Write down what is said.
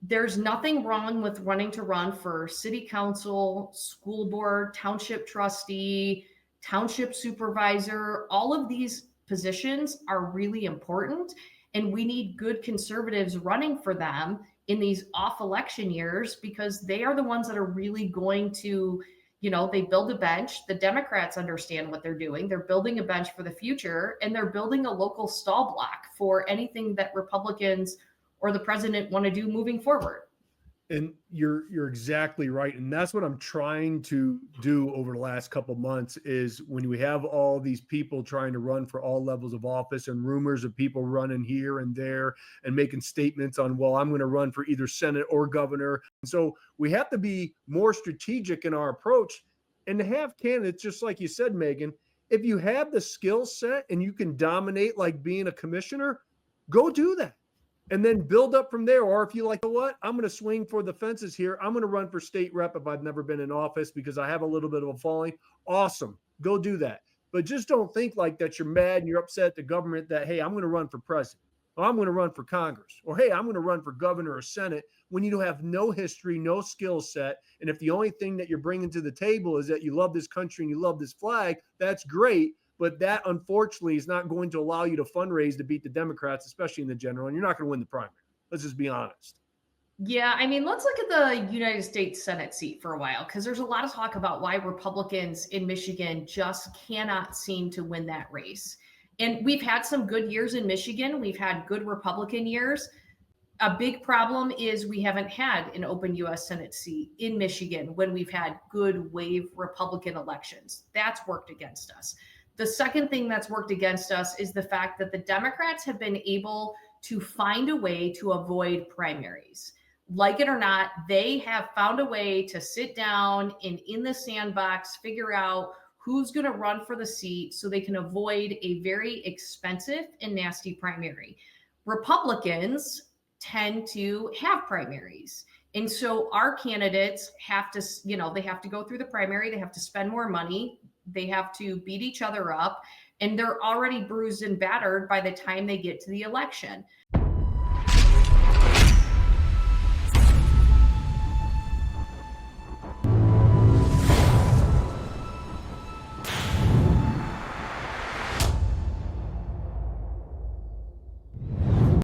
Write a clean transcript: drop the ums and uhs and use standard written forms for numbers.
There's nothing wrong with wanting to run for city council, school board, township trustee, township supervisor. All of these positions are really important, and we need good conservatives running for them in these off election years because they are the ones that are really going to, they build a bench. The Democrats understand what they're doing. They're building a bench for the future, and they're building a local stall block for anything that Republicans or the president want to do moving forward. And you're exactly right, and that's what I'm trying to do over the last couple months is when we have all these people trying to run for all levels of office and rumors of people running here and there and making statements on, well, I'm going to run for either Senate or governor. And so we have to be more strategic in our approach and to have candidates, just like you said, Megan, if you have the skill set and you can dominate like being a commissioner, go do that and then build up from there. Or if you like, what, I'm going to swing for the fences here. I'm going to run for state rep if I've never been in office because I have a little bit of a following. Awesome. Go do that. But just don't think like that you're mad and you're upset at the government that, hey, I'm going to run for president or I'm going to run for Congress or, hey, I'm going to run for governor or Senate when you have no history, no skill set. And if the only thing that you're bringing to the table is that you love this country and you love this flag, that's great. But that, unfortunately, is not going to allow you to fundraise to beat the Democrats, especially in the general, and you're not going to win the primary. Let's just be honest. Yeah, I mean, let's look at the United States Senate seat for a while, because there's a lot of talk about why Republicans in Michigan just cannot seem to win that race. And we've had some good years in Michigan. We've had good Republican years. A big problem is we haven't had an open U.S. Senate seat in Michigan when we've had good wave Republican elections. That's worked against us. The second thing that's worked against us is the fact that the Democrats have been able to find a way to avoid primaries. Like it or not, they have found a way to sit down and in the sandbox, figure out who's going to run for the seat so they can avoid a very expensive and nasty primary. Republicans tend to have primaries. And so our candidates have to, they have to go through the primary, they have to spend more money, they have to beat each other up, and they're already bruised and battered by the time they get to the election.